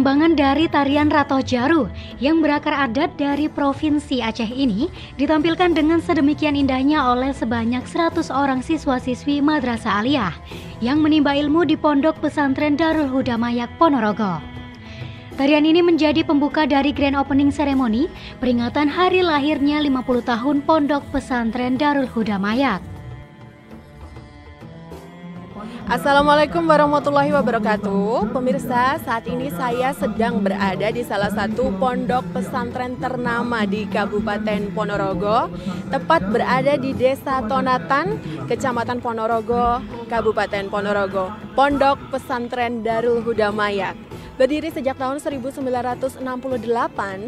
Pengembangan dari tarian Ratoh Jaru yang berakar adat dari Provinsi Aceh ini ditampilkan dengan sedemikian indahnya oleh sebanyak 100 orang siswa-siswi Madrasah Aliyah yang menimba ilmu di Pondok Pesantren Darul Huda Mayak, Ponorogo. Tarian ini menjadi pembuka dari Grand Opening Ceremony peringatan hari lahirnya 50 tahun Pondok Pesantren Darul Huda Mayak. Assalamualaikum warahmatullahi wabarakatuh. Pemirsa, saat ini saya sedang berada di salah satu pondok pesantren ternama di Kabupaten Ponorogo, tepat berada di Desa Tonatan, Kecamatan Ponorogo, Kabupaten Ponorogo. Pondok Pesantren Darul Huda Mayak. Berdiri sejak tahun 1968,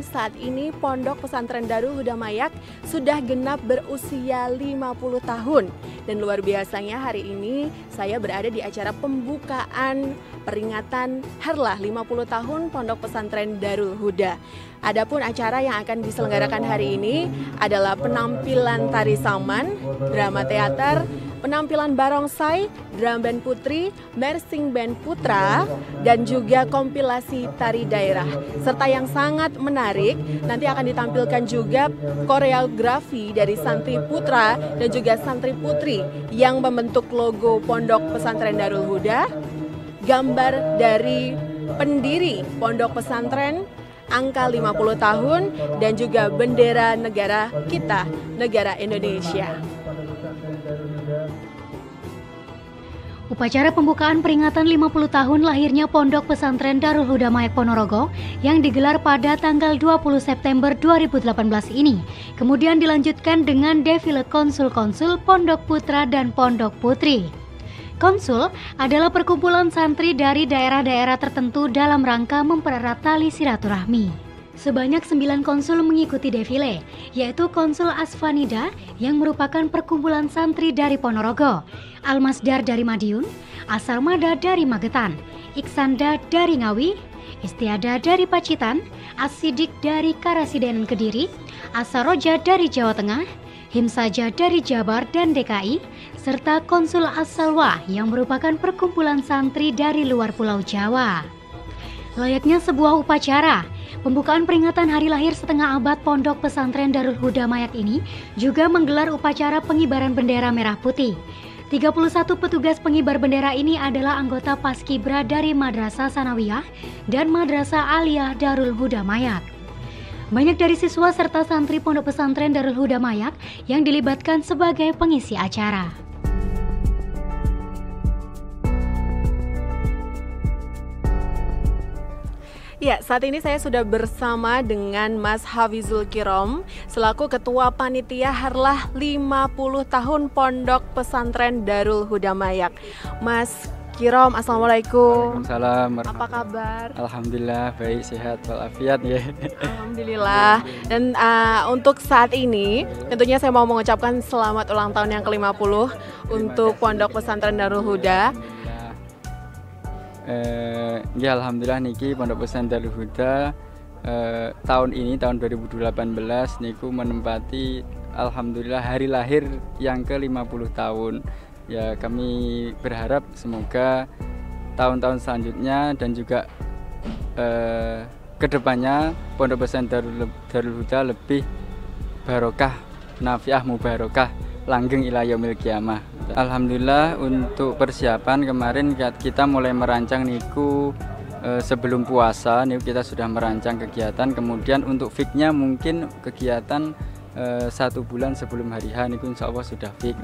saat ini Pondok Pesantren Darul Huda Mayak sudah genap berusia 50 tahun. Dan luar biasanya hari ini saya berada di acara pembukaan peringatan Harlah 50 tahun Pondok Pesantren Darul Huda. Adapun acara yang akan diselenggarakan hari ini adalah penampilan tari saman, drama teater, penampilan barongsai, drum band putri, marching band putra, dan juga kompilasi tari daerah. Serta yang sangat menarik, nanti akan ditampilkan juga koreografi dari santri putra dan juga santri putri yang membentuk logo Pondok Pesantren Darul Huda, gambar dari pendiri Pondok Pesantren, angka 50 tahun, dan juga bendera negara kita, negara Indonesia. Upacara pembukaan peringatan 50 tahun lahirnya Pondok Pesantren Darul Huda Mayak Ponorogo yang digelar pada tanggal 20 September 2018 ini kemudian dilanjutkan dengan defile konsul-konsul Pondok Putra dan Pondok Putri. Konsul adalah perkumpulan santri dari daerah-daerah tertentu dalam rangka mempererat tali silaturahmi. Sebanyak 9 konsul mengikuti defile, yaitu Konsul Asfanida yang merupakan perkumpulan santri dari Ponorogo, Almasdar dari Madiun, Asarmada dari Magetan, Iksanda dari Ngawi, Istiada dari Pacitan, Asidik dari Karasidenan Kediri, Asaroja dari Jawa Tengah, Himsaja dari Jabar dan DKI, serta Konsul As-Salwa yang merupakan perkumpulan santri dari luar Pulau Jawa. Layaknya sebuah upacara, pembukaan peringatan hari lahir setengah abad Pondok Pesantren Darul Huda Mayak ini juga menggelar upacara pengibaran bendera merah putih. 31 petugas pengibar bendera ini adalah anggota Paskibra dari Madrasah Sanawiyah dan Madrasah Aliyah Darul Huda Mayak. Banyak dari siswa serta santri Pondok Pesantren Darul Huda Mayak yang dilibatkan sebagai pengisi acara. Ya, saat ini saya sudah bersama dengan Mas Hafizul Kirom selaku Ketua Panitia Harlah 50 tahun Pondok Pesantren Darul Huda Mayak. Mas Kirom, Assalamualaikum. Waalaikumsalam. Apa kabar? Alhamdulillah baik, sehat walafiat ya. Alhamdulillah. Dan untuk saat ini tentunya saya mau mengucapkan selamat ulang tahun yang ke-50 untuk Pondok Pesantren Darul Huda. Ya alhamdulillah niki Pondok Pesantren Darul Huda tahun ini tahun 2018 niku menempati alhamdulillah hari lahir yang ke-50 tahun. Ya kami berharap semoga tahun-tahun selanjutnya dan juga kedepannya Pondok Pesantren Darul Huda lebih barokah, nafiah mubarokah, langgeng ila yaumil kiamah. Alhamdulillah untuk persiapan kemarin kita mulai merancang niku sebelum puasa niku kita sudah merancang kegiatan, kemudian untuk fixnya mungkin kegiatan 1 bulan sebelum hari H niku insya Allah sudah fix.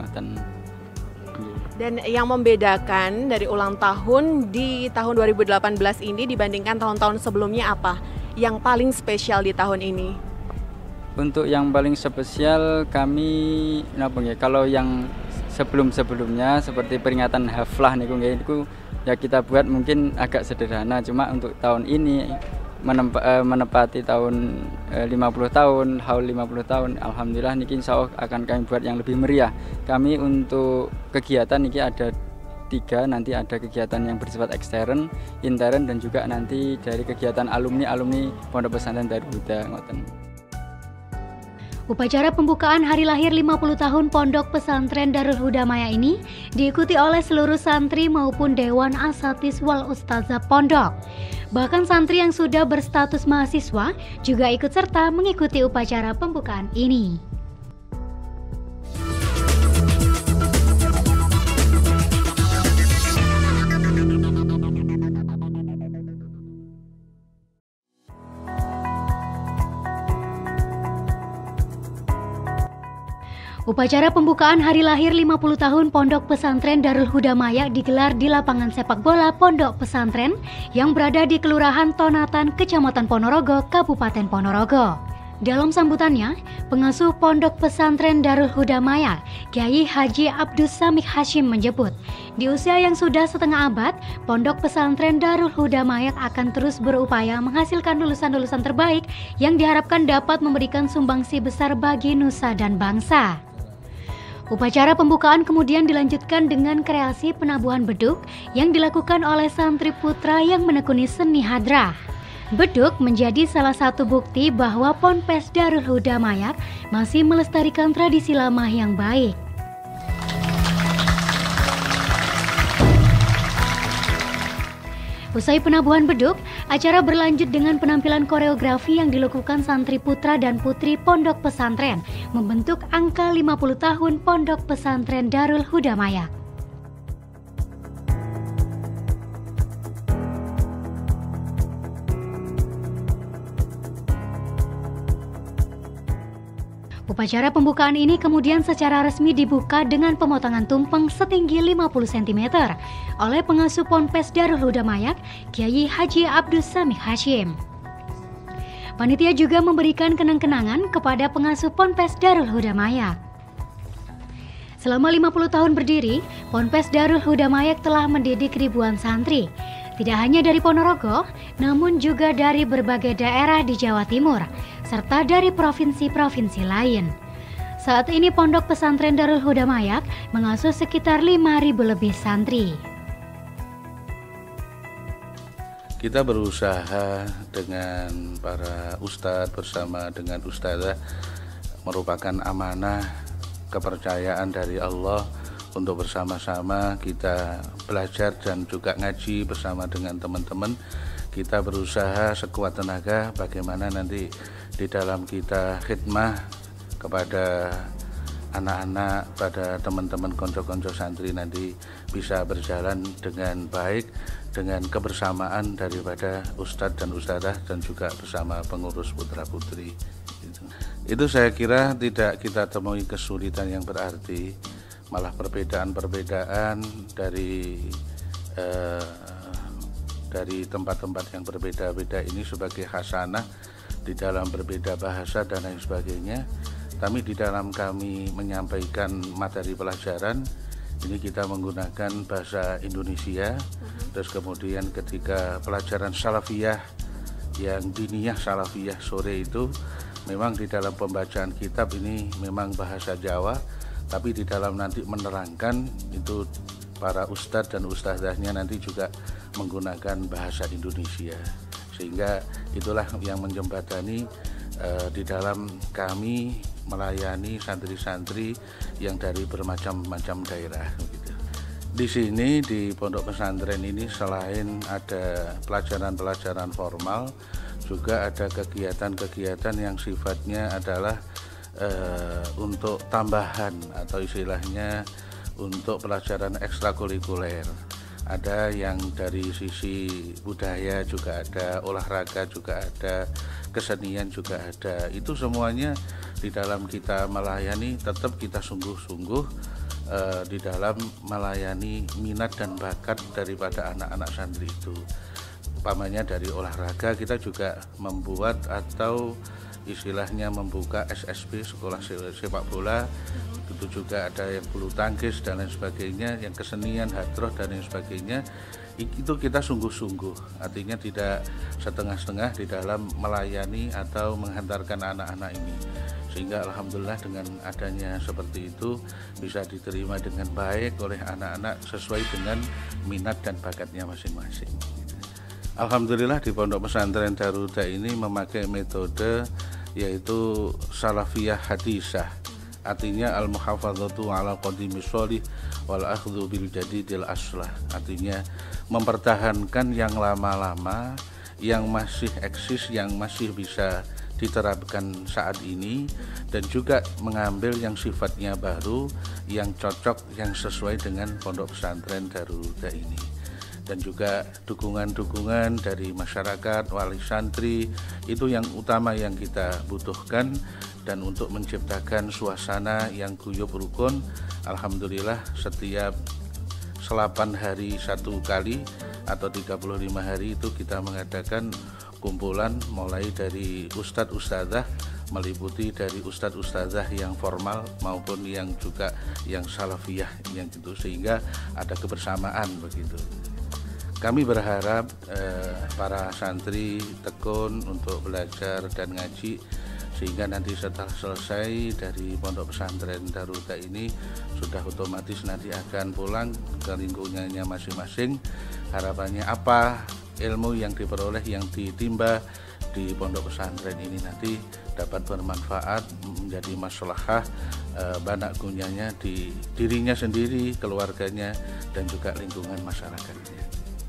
Dan yang membedakan dari ulang tahun di tahun 2018 ini dibandingkan tahun-tahun sebelumnya apa? Yang paling spesial di tahun ini? Untuk yang paling spesial kami kalau yang sebelum-sebelumnya seperti peringatan haflah niku ya kita buat mungkin agak sederhana, cuma untuk tahun ini menepati tahun 50 tahun, haul 50 tahun, alhamdulillah niki insya Allah akan kami buat yang lebih meriah. Kami untuk kegiatan niki ada 3, nanti ada kegiatan yang bersifat ekstern, intern, dan juga nanti dari kegiatan alumni Pondok Pesantren Darul Huda. Upacara pembukaan hari lahir 50 tahun Pondok Pesantren Darul Huda Mayak ini diikuti oleh seluruh santri maupun Dewan Asatis wal Ustazah Pondok. Bahkan santri yang sudah berstatus mahasiswa juga ikut serta mengikuti upacara pembukaan ini. Upacara pembukaan hari lahir 50 tahun Pondok Pesantren Darul Huda Mayak digelar di lapangan sepak bola Pondok Pesantren yang berada di Kelurahan Tonatan, Kecamatan Ponorogo, Kabupaten Ponorogo. Dalam sambutannya, pengasuh Pondok Pesantren Darul Huda Mayak, Kiai Haji Abdus Samik Hashim menyebut, di usia yang sudah setengah abad, Pondok Pesantren Darul Huda Mayak akan terus berupaya menghasilkan lulusan-lulusan terbaik yang diharapkan dapat memberikan sumbangsi besar bagi nusa dan bangsa. Upacara pembukaan kemudian dilanjutkan dengan kreasi penabuhan beduk yang dilakukan oleh santri putra yang menekuni seni hadrah. Beduk menjadi salah satu bukti bahwa Ponpes Darul Huda Mayak masih melestarikan tradisi lama yang baik. Usai penabuhan beduk, acara berlanjut dengan penampilan koreografi yang dilakukan santri putra dan putri Pondok Pesantren membentuk angka 50 tahun Pondok Pesantren Darul Huda Mayak. Upacara pembukaan ini kemudian secara resmi dibuka dengan pemotongan tumpeng setinggi 50 cm oleh pengasuh Ponpes Darul Huda Mayak, Kiai Haji Abdus Samik Hashim. Panitia juga memberikan kenang-kenangan kepada pengasuh Ponpes Darul Huda Mayak. Selama 50 tahun berdiri, Ponpes Darul Huda Mayak telah mendidik ribuan santri. Tidak hanya dari Ponorogo, namun juga dari berbagai daerah di Jawa Timur, serta dari provinsi-provinsi lain. Saat ini Pondok Pesantren Darul Huda Mayak mengasuh sekitar 5.000 lebih santri. Kita berusaha dengan para ustadz bersama dengan ustadzah merupakan amanah kepercayaan dari Allah untuk bersama-sama kita belajar dan juga ngaji bersama dengan teman-teman. Kita berusaha sekuat tenaga bagaimana nanti di dalam kita khidmah kepada anak-anak, pada teman-teman konco-konco santri nanti bisa berjalan dengan baik, dengan kebersamaan daripada ustadz dan ustadzah dan juga bersama pengurus putra-putri. Itu saya kira tidak kita temui kesulitan yang berarti, malah perbedaan-perbedaan dari tempat-tempat yang berbeda-beda ini sebagai hasanah di dalam berbeda bahasa dan lain sebagainya. Tapi di dalam kami menyampaikan materi pelajaran ini kita menggunakan bahasa Indonesia. Terus kemudian ketika pelajaran salafiyah yang diniyah salafiyah sore itu memang di dalam pembacaan kitab ini memang bahasa Jawa, tapi di dalam nanti menerangkan itu para ustadz dan ustadzahnya nanti juga menggunakan bahasa Indonesia, sehingga itulah yang menjembatani di dalam kami melayani santri-santri yang dari bermacam-macam daerah. Di sini di Pondok Pesantren ini selain ada pelajaran-pelajaran formal, juga ada kegiatan-kegiatan yang sifatnya adalah untuk tambahan atau istilahnya untuk pelajaran ekstrakurikuler. Ada yang dari sisi budaya juga ada, olahraga juga ada, kesenian juga ada. Itu semuanya di dalam kita melayani tetap kita sungguh-sungguh di dalam melayani minat dan bakat daripada anak-anak santri itu. Umpamanya dari olahraga kita juga membuat atau istilahnya membuka SSB, sekolah sepak bola, itu juga ada yang bulu tangkis dan lain sebagainya, yang kesenian, hadroh dan lain sebagainya. Itu kita sungguh-sungguh, artinya tidak setengah-setengah di dalam melayani atau menghantarkan anak-anak ini. Sehingga alhamdulillah dengan adanya seperti itu bisa diterima dengan baik oleh anak-anak sesuai dengan minat dan bakatnya masing-masing. Alhamdulillah di Pondok Pesantren Darul Huda ini memakai metode yaitu salafiyah hadisah, artinya al-muhafadzatu ala qadimis sholih wal akhdhu bil jadidil aslah, artinya mempertahankan yang lama-lama yang masih eksis, yang masih bisa diterapkan saat ini, dan juga mengambil yang sifatnya baru, yang cocok, yang sesuai dengan Pondok Pesantren Darul Huda ini. Dan juga dukungan-dukungan dari masyarakat, wali santri, itu yang utama yang kita butuhkan. Dan untuk menciptakan suasana yang guyub rukun, alhamdulillah setiap 8 hari 1 kali atau 35 hari itu kita mengadakan kumpulan mulai dari ustadz ustadzah, meliputi dari ustadz ustadzah yang formal maupun yang juga yang salafiyah yang gitu, sehingga ada kebersamaan begitu. Kami berharap para santri tekun untuk belajar dan ngaji, sehingga nanti setelah selesai dari Pondok Pesantren Darul Huda ini sudah otomatis nanti akan pulang ke lingkungannya masing-masing. Harapannya apa? Ilmu yang diperoleh, yang ditimba di pondok pesantren ini nanti dapat bermanfaat, menjadi maslahah banak gunyanya di dirinya sendiri, keluarganya, dan juga lingkungan masyarakatnya.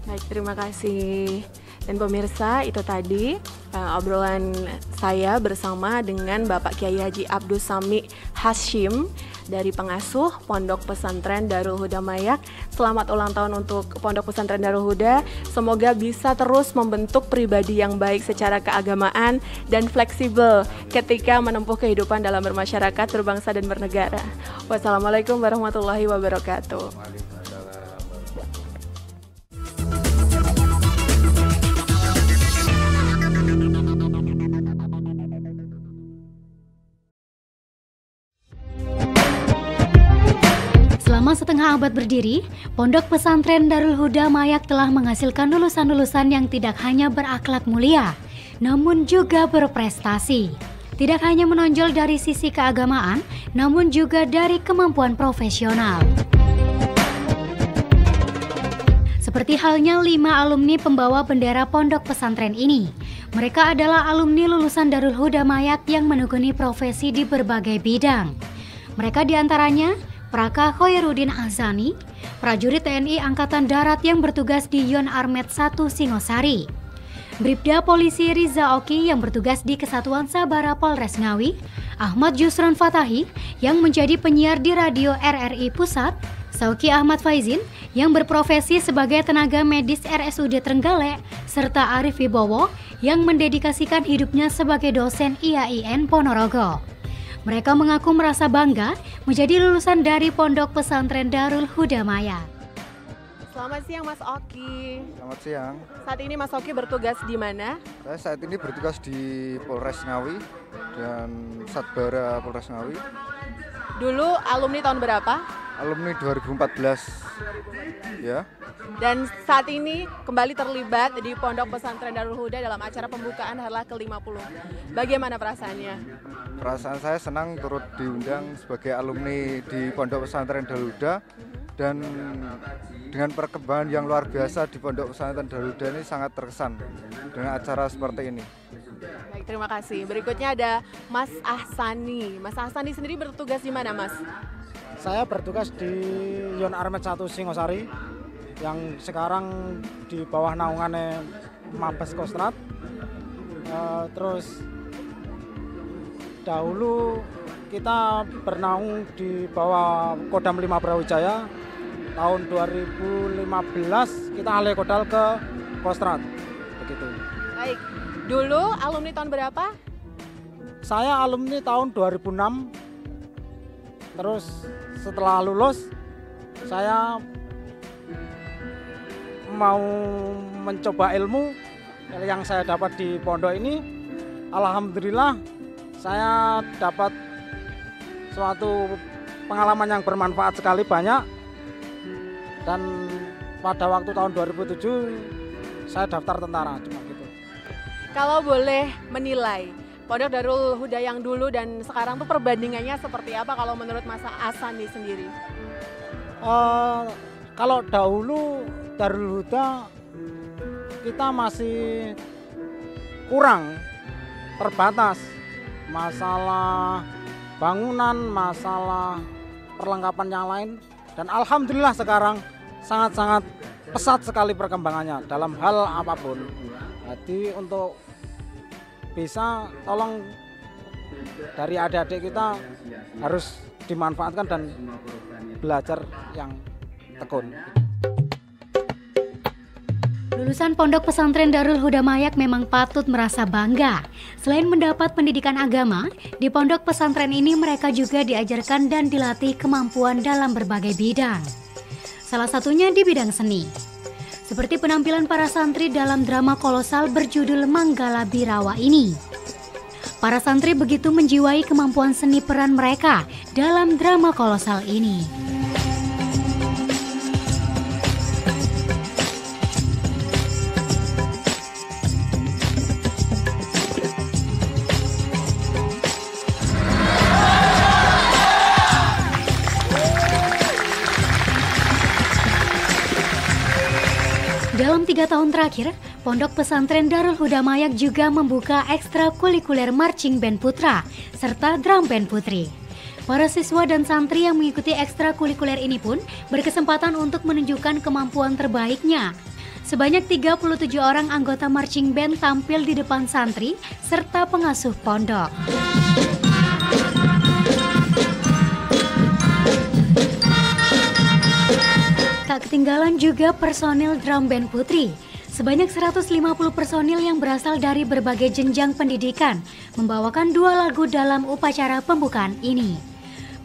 Baik, terima kasih. Dan pemirsa, itu tadi obrolan saya bersama dengan Bapak Kiai Haji Abdul Sami Hashim dari pengasuh Pondok Pesantren Darul Huda Mayak. Selamat ulang tahun untuk Pondok Pesantren Darul Huda. Semoga bisa terus membentuk pribadi yang baik secara keagamaan dan fleksibel ketika menempuh kehidupan dalam bermasyarakat, berbangsa, dan bernegara. Wassalamualaikum warahmatullahi wabarakatuh. Selama setengah abad berdiri, Pondok Pesantren Darul Huda Mayak telah menghasilkan lulusan-lulusan yang tidak hanya berakhlak mulia, namun juga berprestasi. Tidak hanya menonjol dari sisi keagamaan, namun juga dari kemampuan profesional. Seperti halnya 5 alumni pembawa bendera pondok pesantren ini. Mereka adalah alumni lulusan Darul Huda Mayak yang menekuni profesi di berbagai bidang. Mereka diantaranya Praka Khoirudin Azani, prajurit TNI Angkatan Darat yang bertugas di Yon Armet 1 Singosari. Bribda Polisi Riza Oki yang bertugas di Kesatuan Sabara Polres Ngawi. Ahmad Jusron Fatahi yang menjadi penyiar di Radio RRI Pusat. Sauki Ahmad Faizin yang berprofesi sebagai tenaga medis RSUD Trenggalek, serta Arif Wibowo yang mendedikasikan hidupnya sebagai dosen IAIN Ponorogo. Mereka mengaku merasa bangga menjadi lulusan dari Pondok Pesantren Darul Huda Mayak. Selamat siang Mas Oki. Selamat siang. Saat ini Mas Oki bertugas di mana? Saya saat ini bertugas di Polres Ngawi dan Satbara Polres Ngawi. Dulu alumni tahun berapa? Alumni 2014 ya. Dan saat ini kembali terlibat di Pondok Pesantren Darul Huda dalam acara pembukaan Harlah ke-50. Bagaimana perasaannya? Perasaan saya senang turut diundang sebagai alumni di Pondok Pesantren Darul Huda, dan dengan perkembangan yang luar biasa di Pondok Pesantren Darul Huda ini sangat terkesan dengan acara seperti ini. Baik, terima kasih. Berikutnya ada Mas Ahsani. Mas Ahsani sendiri bertugas di mana, Mas? Saya bertugas di Yon Armet 1 Singosari yang sekarang di bawah naungannya Mabes Kostrad. Terus dahulu kita bernaung di bawah Kodam 5 Brawijaya. Tahun 2015 kita alih kodal ke Kostrad. Begitu. Baik. Dulu alumni tahun berapa? Saya alumni tahun 2006. Terus setelah lulus saya mau mencoba ilmu yang saya dapat di pondok ini. Alhamdulillah saya dapat suatu pengalaman yang bermanfaat sekali, banyak. Dan pada waktu tahun 2007 saya daftar tentara, cuma gitu. Kalau boleh menilai Pondok Darul Huda yang dulu dan sekarang tuh perbandingannya seperti apa kalau menurut Mas Ahsani sendiri? Kalau dahulu Darul Huda kita masih kurang, terbatas. Masalah bangunan, masalah perlengkapan yang lain. Dan alhamdulillah sekarang sangat-sangat pesat sekali perkembangannya dalam hal apapun. Jadi untuk bisa tolong dari adik-adik kita harus dimanfaatkan dan belajar yang tekun. Lulusan Pondok Pesantren Darul Huda Mayak memang patut merasa bangga. Selain mendapat pendidikan agama, di pondok pesantren ini mereka juga diajarkan dan dilatih kemampuan dalam berbagai bidang. Salah satunya di bidang seni. Seperti penampilan para santri dalam drama kolosal berjudul Manggala Birawa ini. Para santri begitu menjiwai kemampuan seni peran mereka dalam drama kolosal ini. Dalam 3 tahun terakhir, Pondok Pesantren Darul Huda Mayak juga membuka ekstrakurikuler marching band putra serta drum band putri. Para siswa dan santri yang mengikuti ekstrakurikuler ini pun berkesempatan untuk menunjukkan kemampuan terbaiknya. Sebanyak 37 orang anggota marching band tampil di depan santri serta pengasuh pondok. Tak ketinggalan juga personil drum band putri. Sebanyak 150 personil yang berasal dari berbagai jenjang pendidikan membawakan 2 lagu dalam upacara pembukaan ini.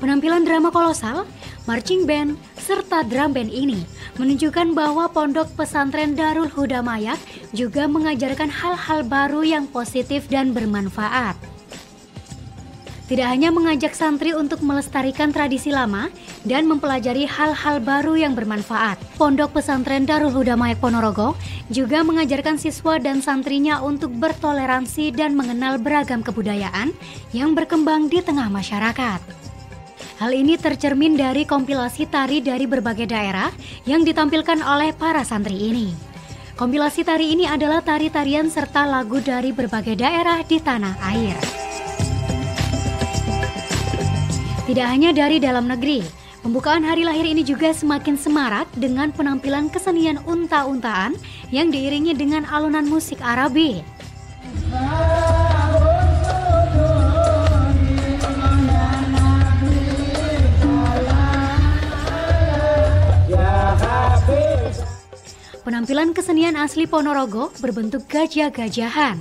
Penampilan drama kolosal, marching band, serta drum band ini menunjukkan bahwa Pondok Pesantren Darul Huda Mayak juga mengajarkan hal-hal baru yang positif dan bermanfaat. Tidak hanya mengajak santri untuk melestarikan tradisi lama dan mempelajari hal-hal baru yang bermanfaat, Pondok Pesantren Darul Huda Mayak Ponorogo juga mengajarkan siswa dan santrinya untuk bertoleransi dan mengenal beragam kebudayaan yang berkembang di tengah masyarakat. Hal ini tercermin dari kompilasi tari dari berbagai daerah yang ditampilkan oleh para santri ini. Kompilasi tari ini adalah tari-tarian serta lagu dari berbagai daerah di tanah air. Tidak hanya dari dalam negeri, pembukaan hari lahir ini juga semakin semarak dengan penampilan kesenian unta-untaan yang diiringi dengan alunan musik Arabi. Penampilan kesenian asli Ponorogo berbentuk gajah-gajahan.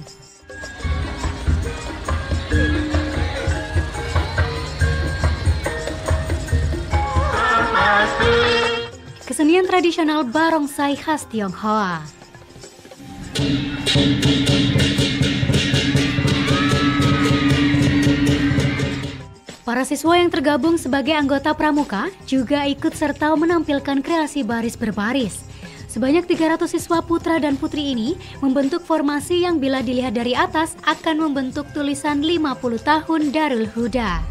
Kesenian tradisional barongsai khas Tionghoa. Para siswa yang tergabung sebagai anggota pramuka juga ikut serta menampilkan kreasi baris berbaris. Sebanyak 300 siswa putra dan putri ini membentuk formasi yang bila dilihat dari atas akan membentuk tulisan 50 tahun Darul Huda.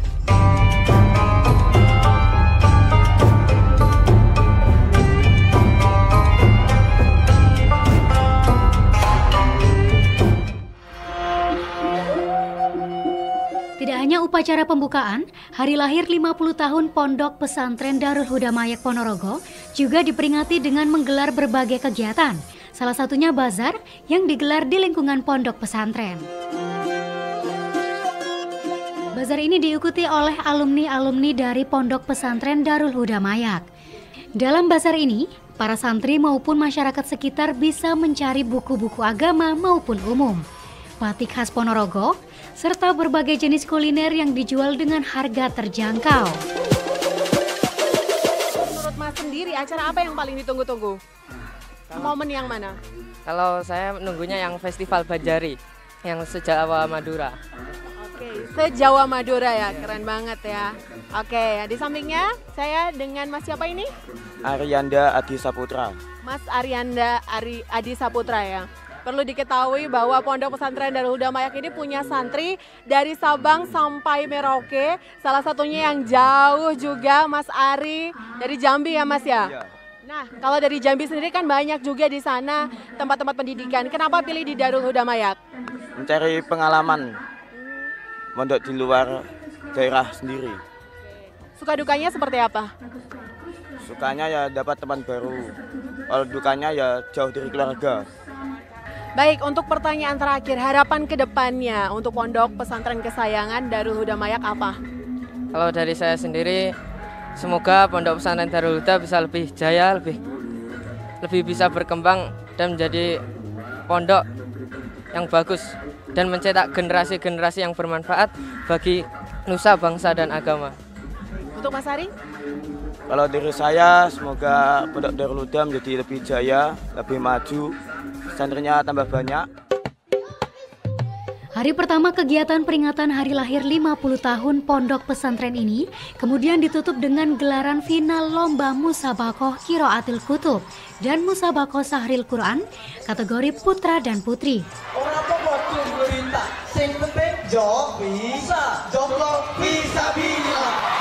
Tidak hanya upacara pembukaan, hari lahir 50 tahun Pondok Pesantren Darul Huda Mayak Ponorogo juga diperingati dengan menggelar berbagai kegiatan, salah satunya bazar yang digelar di lingkungan Pondok Pesantren. Bazar ini diikuti oleh alumni-alumni dari Pondok Pesantren Darul Huda Mayak. Dalam bazar ini, para santri maupun masyarakat sekitar bisa mencari buku-buku agama maupun umum, batik khas Ponorogo, serta berbagai jenis kuliner yang dijual dengan harga terjangkau. Menurut Mas sendiri, acara apa yang paling ditunggu-tunggu? Momen yang mana? Kalau saya nunggunya yang Festival Banjari, yang se-Jawa Madura. Oke, se-Jawa Madura ya, keren banget ya. Oke, di sampingnya saya dengan Mas siapa ini? Arianda Adi Saputra. Mas Arianda Adi Saputra ya. Perlu diketahui bahwa Pondok Pesantren Darul Huda Mayak ini punya santri dari Sabang sampai Merauke. Salah satunya yang jauh juga Mas Ari dari Jambi ya Mas ya? Iya. Nah, kalau dari Jambi sendiri kan banyak juga di sana tempat-tempat pendidikan. Kenapa pilih di Darul Huda Mayak? Mencari pengalaman mondok di luar daerah sendiri. Suka dukanya seperti apa? Sukanya ya dapat teman baru. Kalau dukanya ya jauh dari keluarga. Baik, untuk pertanyaan terakhir, harapan ke depannya untuk pondok pesantren kesayangan Darul Huda Mayak apa? Kalau dari saya sendiri, semoga pondok pesantren Darul Huda bisa lebih jaya, lebih bisa berkembang dan menjadi pondok yang bagus dan mencetak generasi-generasi yang bermanfaat bagi nusa, bangsa, dan agama. Untuk Mas Ari? Kalau dari saya, semoga pondok Darul Huda menjadi lebih jaya, lebih maju, pesantrennya tambah banyak. Hari pertama kegiatan peringatan hari lahir 50 tahun pondok pesantren ini kemudian ditutup dengan gelaran final lomba Musabakoh Qiraatil Kutub dan Musabakoh Sahril Quran kategori putra dan putri. Orang pokok berita, sing penting jawab bisa, jawab bisa bila.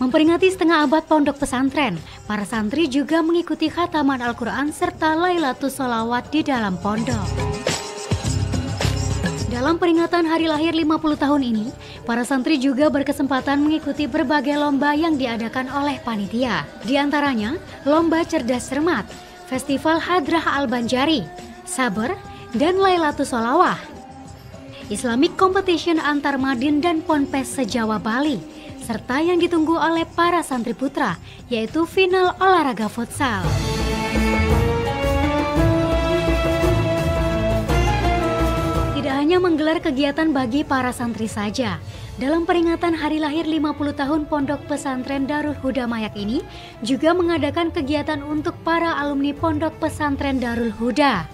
Memperingati setengah abad pondok pesantren, para santri juga mengikuti khataman Al-Quran serta Lailatul Sholawat di dalam pondok. Dalam peringatan hari lahir 50 tahun ini, para santri juga berkesempatan mengikuti berbagai lomba yang diadakan oleh panitia. Di antaranya, Lomba Cerdas Cermat, Festival Hadrah Al-Banjari, Sabar, dan Lailatul Sholawah. Islamic Competition antar Madin dan Ponpes se-Jawa Bali, serta yang ditunggu oleh para santri putra, yaitu final olahraga futsal. Tidak hanya menggelar kegiatan bagi para santri saja, dalam peringatan hari lahir 50 tahun Pondok Pesantren Darul Huda Mayak ini juga mengadakan kegiatan untuk para alumni Pondok Pesantren Darul Huda.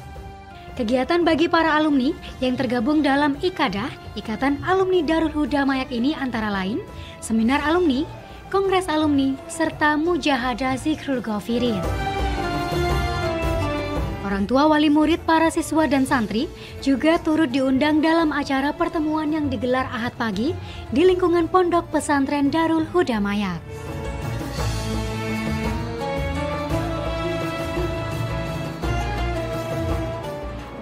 Kegiatan bagi para alumni yang tergabung dalam IKADAH, Ikatan Alumni Darul Huda Mayak ini antara lain seminar alumni, kongres alumni, serta mujahadah zikrul ghafirin. Orang tua wali murid para siswa dan santri juga turut diundang dalam acara pertemuan yang digelar Ahad pagi di lingkungan Pondok Pesantren Darul Huda Mayak.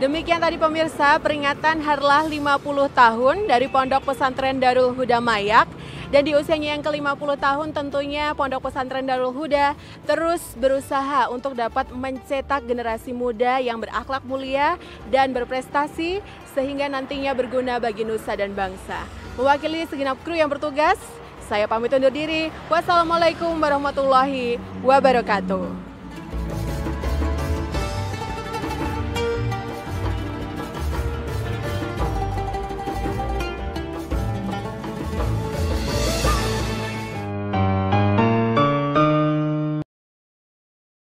Demikian tadi pemirsa peringatan harlah 50 tahun dari Pondok Pesantren Darul Huda Mayak. Dan di usianya yang ke-50 tahun tentunya Pondok Pesantren Darul Huda terus berusaha untuk dapat mencetak generasi muda yang berakhlak mulia dan berprestasi sehingga nantinya berguna bagi nusa dan bangsa. Mewakili segenap kru yang bertugas, saya pamit undur diri. Wassalamualaikum warahmatullahi wabarakatuh.